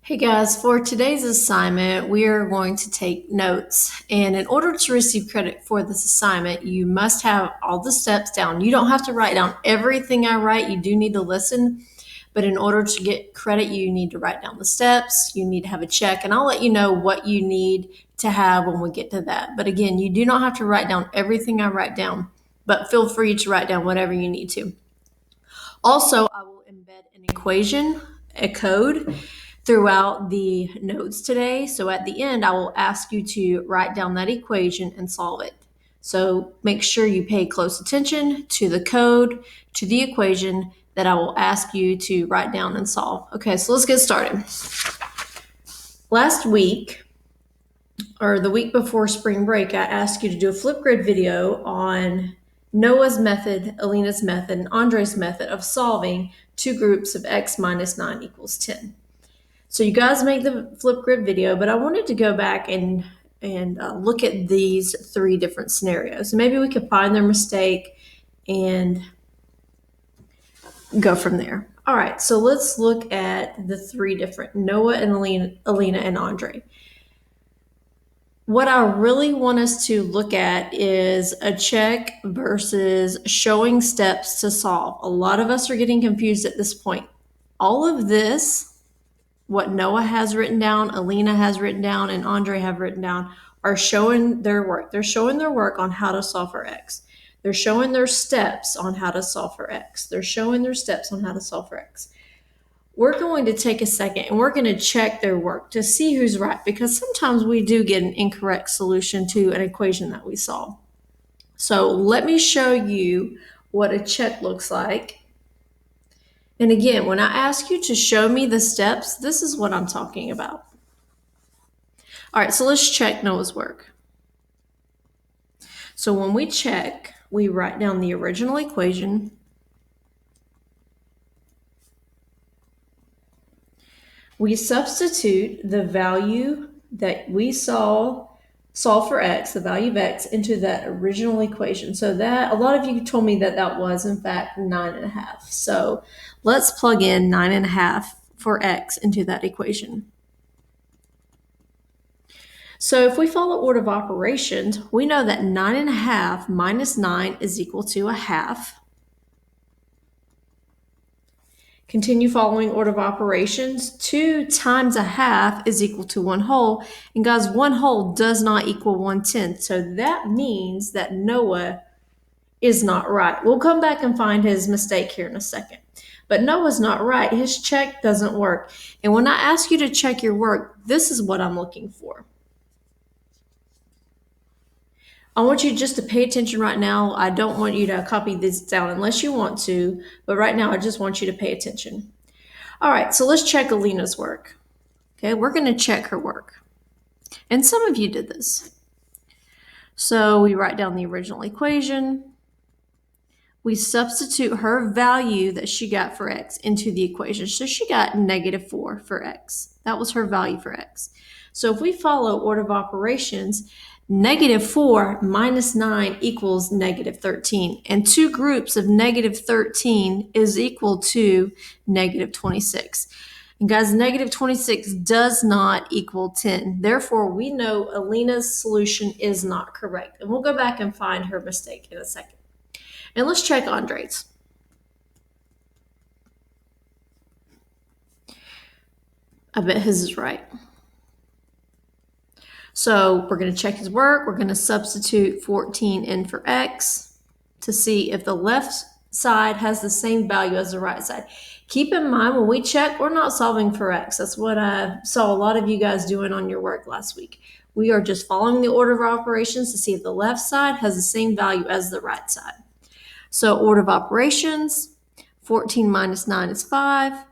Hey guys, for today's assignment, we are going to take notes. And in order to receive credit for this assignment, you must have all the steps down. You don't have to write down everything I write, you do need to listen. But in order to get credit, you need to write down the steps, you need to have a check, and I'll let you know what you need to have when we get to that. But again, you do not have to write down everything I write down, but feel free to write down whatever you need to. Also, I will embed an equation, a code throughout the notes today. So at the end, I will ask you to write down that equation and solve it. So make sure you pay close attention to the code, to the equation that I will ask you to write down and solve. Okay, so let's get started. Last week, or the week before spring break, I asked you to do a Flipgrid video on Noah's method, Alina's method, and Andre's method of solving two groups of x minus 9 equals 10. So you guys made the Flipgrid video, but I wanted to go back and look at these three different scenarios. Maybe we could find their mistake and go from there. All right, so let's look at the three different Noah and Alina and Andre. What I really want us to look at is a check versus showing steps to solve. A lot of us are getting confused at this point. All of this, what Noah has written down, Alina has written down, and Andre have written down, are showing their work. They're showing their work on how to solve for x. They're showing their steps on how to solve for x. They're showing their steps on how to solve for x. We're going to take a second and we're going to check their work to see who's right, because sometimes we do get an incorrect solution to an equation that we solve. So let me show you what a check looks like. And again, when I ask you to show me the steps, this is what I'm talking about. All right, so let's check Noah's work. So when we check, we write down the original equation. We substitute the value that we solve for x, the value of x, into that original equation. So that, a lot of you told me that that was in fact 9.5. So let's plug in 9.5 for x into that equation. So if we follow order of operations, we know that 9.5 minus 9 is equal to a half. Continue following order of operations. 2 times a half is equal to 1 whole. And guys, 1 whole does not equal 1/10. So that means that Noah is not right. We'll come back and find his mistake here in a second. But Noah's not right. His check doesn't work. And when I ask you to check your work, this is what I'm looking for. I want you just to pay attention right now. I don't want you to copy this down unless you want to, but right now I just want you to pay attention. All right, so let's check Alina's work. Okay, we're going to check her work. And some of you did this. So we write down the original equation. We substitute her value that she got for x into the equation. So she got -4 for x. That was her value for x. So if we follow order of operations, -4 minus 9 equals -13. And two groups of -13 is equal to -26. And guys, -26 does not equal 10. Therefore, we know Alina's solution is not correct. And we'll go back and find her mistake in a second. And let's check Andre's. I bet his is right. So we're going to check his work. We're going to substitute 14 in for x to see if the left side has the same value as the right side. Keep in mind, when we check, we're not solving for x. That's what I saw a lot of you guys doing on your work last week. We are just following the order of operations to see if the left side has the same value as the right side. So order of operations, 14 minus 9 is 5.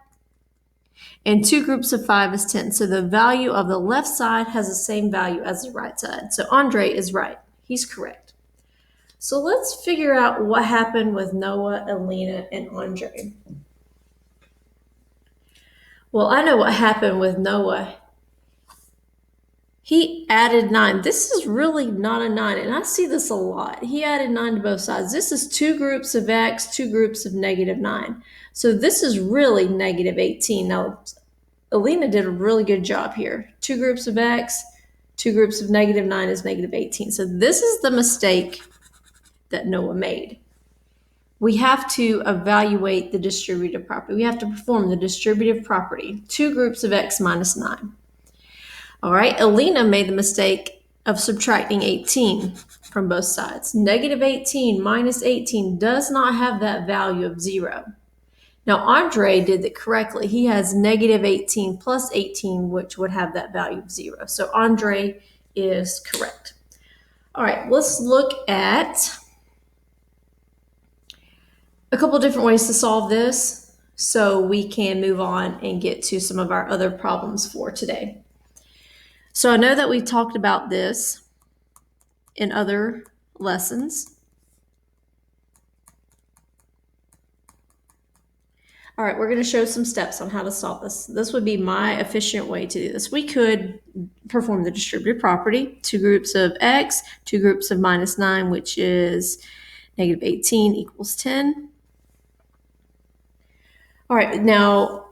And two groups of 5 is 10. So the value of the left side has the same value as the right side. So Andre is right. He's correct. So let's figure out what happened with Noah, Alina, and Andre. Well, I know what happened with Noah. He added 9. This is really not a 9, and I see this a lot. He added 9 to both sides. This is two groups of x, two groups of -9. So this is really -18. Now, Alina did a really good job here. Two groups of x, two groups of -9 is -18. So this is the mistake that Noah made. We have to evaluate the distributive property. We have to perform the distributive property. Two groups of x minus 9. All right, Alina made the mistake of subtracting 18 from both sides. -18 minus 18 does not have that value of 0. Now, Andre did it correctly. He has -18 plus 18, which would have that value of 0. So Andre is correct. All right, let's look at a couple different ways to solve this so we can move on and get to some of our other problems for today. So I know that we've talked about this in other lessons. All right, we're going to show some steps on how to solve this. This would be my efficient way to do this. We could perform the distributive property, two groups of x, two groups of -9, which is -18 equals 10. All right, now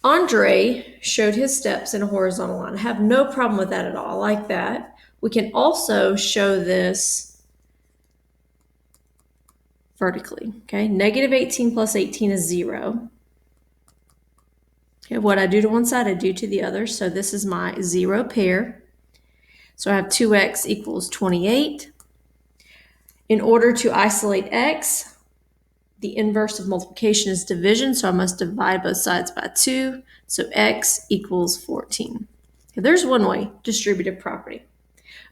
Andre showed his steps in a horizontal line. I have no problem with that at all. I like that. We can also show this vertically, okay? -18 plus 18 is 0. Okay, what I do to one side, I do to the other. So this is my 0 pair. So I have 2x equals 28. In order to isolate x, the inverse of multiplication is division, so I must divide both sides by 2. So x equals 14. Okay, there's one way, distributive property.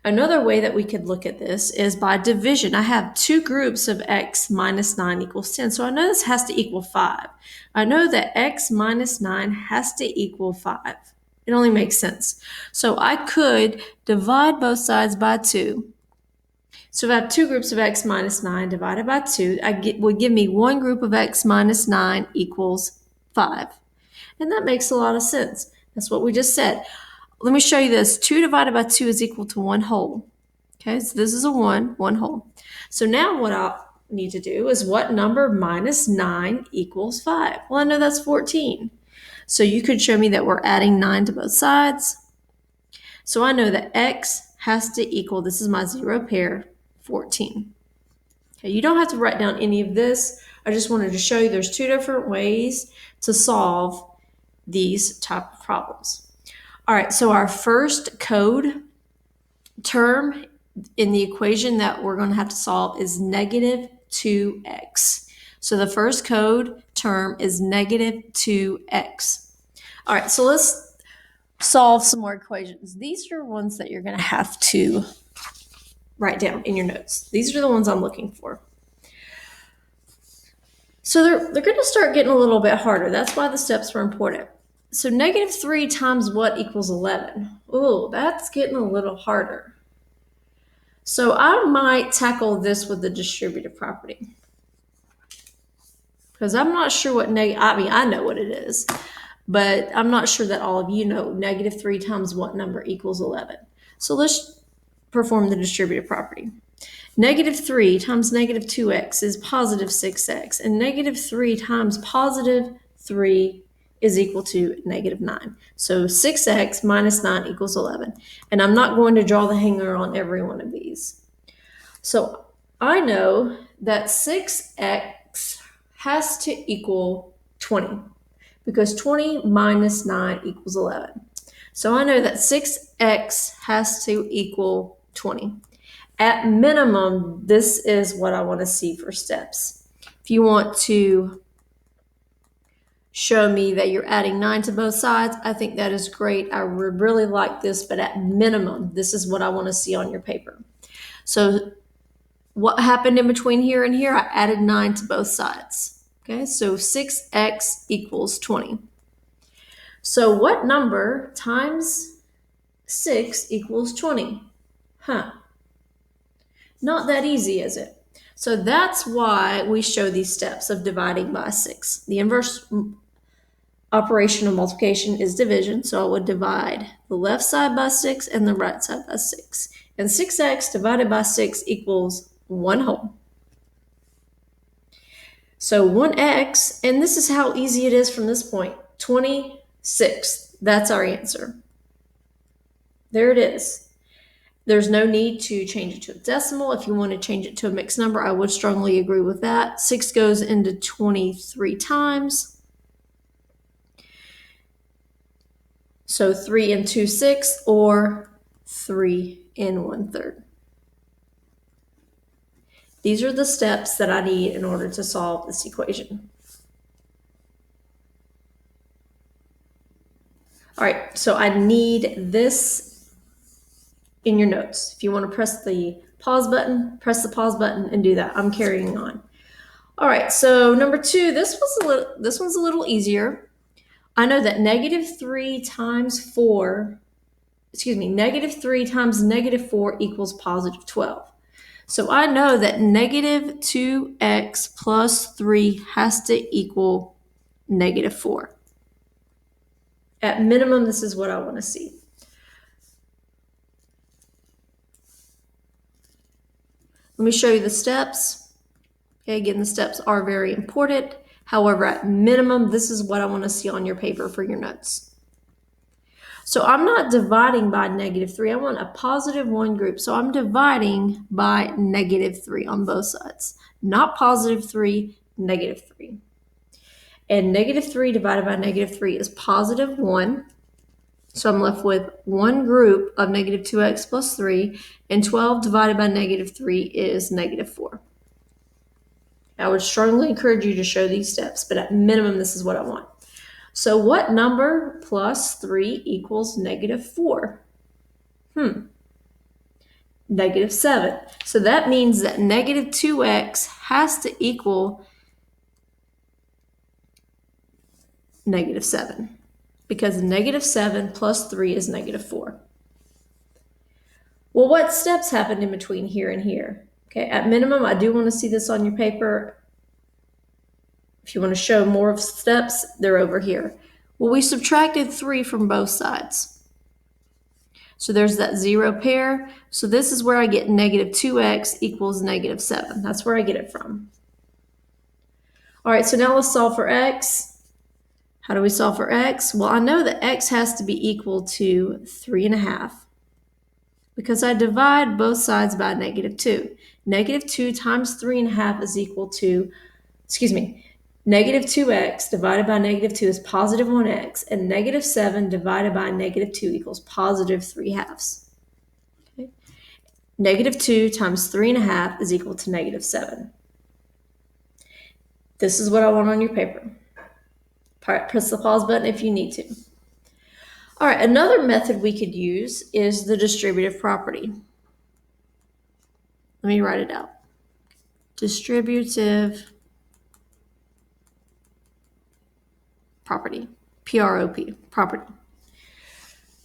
Another way that we could look at this is by division. I have two groups of x minus 9 equals 10. So I know this has to equal 5. I know that x minus 9 has to equal 5. It only makes sense. So I could divide both sides by 2. So if I have two groups of x minus 9 divided by 2, would give me one group of x minus 9 equals 5. And that makes a lot of sense. That's what we just said. Let me show you this. 2 divided by 2 is equal to 1 whole. Okay, so this is a 1 whole. So now what I need to do is what number minus 9 equals 5? Well, I know that's 14. So you could show me that we're adding 9 to both sides. So I know that x has to equal, this is my 0 pair, 14. Okay, you don't have to write down any of this. I just wanted to show you there's two different ways to solve these type of problems. All right, so our first code term in the equation that we're going to have to solve is -2x. So the first code term is -2x. All right, so let's solve some more equations. These are ones that you're going to have to write down in your notes. These are the ones I'm looking for. So they're going to start getting a little bit harder. That's why the steps are important. So -3 times what equals 11? Oh, that's getting a little harder. So I might tackle this with the distributive property. Because I'm not sure what I know what it is, but I'm not sure that all of you know -3 times what number equals 11. So let's perform the distributive property. -3 times -2x is positive 6x, and -3 times positive 3 is equal to -9. So 6x minus 9 equals 11. And I'm not going to draw the hanger on every one of these. So I know that 6x has to equal 20 because 20 minus 9 equals 11. So I know that 6x has to equal 20. At minimum, this is what I want to see for steps. If you want to show me that you're adding 9 to both sides, I think that is great. I would really like this, but at minimum, this is what I want to see on your paper. So what happened in between here and here? I added 9 to both sides. Okay, so 6x equals 20. So what number times 6 equals 20? Not that easy, is it? So that's why we show these steps of dividing by 6. The inverse operation of multiplication is division, so I would divide the left side by 6 and the right side by 6. And 6x divided by 6 equals 1 whole. So 1x, and this is how easy it is from this point, 26. That's our answer. There it is. There's no need to change it to a decimal. If you want to change it to a mixed number, I would strongly agree with that. 6 goes into 23 times. So 3 and 2/6, or 3 and 1/3. These are the steps that I need in order to solve this equation. All right, so I need this in your notes. If you want to press the pause button, press the pause button and do that. I'm carrying on. All right, so number 2, this one's a little easier. I know that -3 times -4 equals positive 12. So I know that -2x plus 3 has to equal -4. At minimum, this is what I want to see. Let me show you the steps. Okay, again, the steps are very important. However, at minimum, this is what I want to see on your paper for your notes. So I'm not dividing by -3. I want a positive 1 group. So I'm dividing by -3 on both sides. Not positive 3, -3. And -3 divided by -3 is positive 1. So I'm left with 1 group of -2x plus 3. And 12 divided by -3 is -4. I would strongly encourage you to show these steps, but at minimum, this is what I want. So what number plus 3 equals -4? -7. So that means that -2x has to equal -7, because -7 plus 3 is -4. Well, what steps happened in between here and here? Okay, at minimum, I do want to see this on your paper. If you want to show more of steps, they're over here. Well, we subtracted 3 from both sides. So there's that 0 pair. So this is where I get -2x equals -7. That's where I get it from. All right, so now let's solve for x. How do we solve for x? Well, I know that x has to be equal to 3.5. Because I divide both sides by -2. -2 times 3.5 is equal to, -2x divided by -2 is positive 1x, and -7 divided by -2 equals positive 3/2. Okay. -2 times 3.5 is equal to -7. This is what I want on your paper. Press the pause button if you need to. All right, another method we could use is the distributive property. Let me write it out. Distributive property, PROP, property.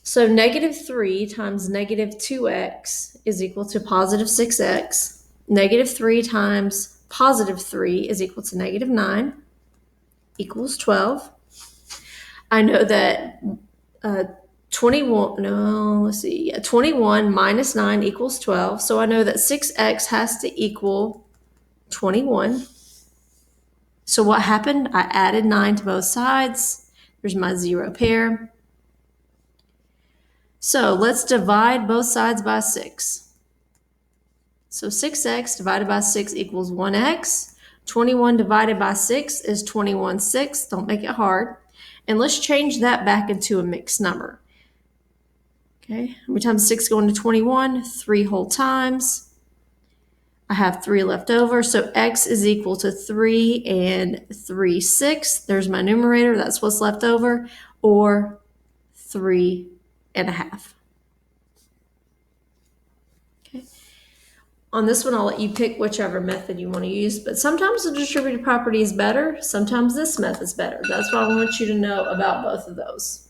So -3 times -2x is equal to positive 6x. -3 times positive 3 is equal to -9, equals 12. I know that 21 minus 9 equals 12. So I know that 6x has to equal 21. So what happened? I added 9 to both sides. There's my 0 pair. So let's divide both sides by 6. So 6x divided by 6 equals 1x. 21 divided by 6 is 21/6. Don't make it hard. And let's change that back into a mixed number. Okay, how many times 6 go into 21? 3 whole times. I have 3 left over, so x is equal to 3 and 3/6. There's my numerator, that's what's left over, or 3.5. Okay. On this one, I'll let you pick whichever method you want to use, but sometimes the distributive property is better, sometimes this method's better. That's why I want you to know about both of those.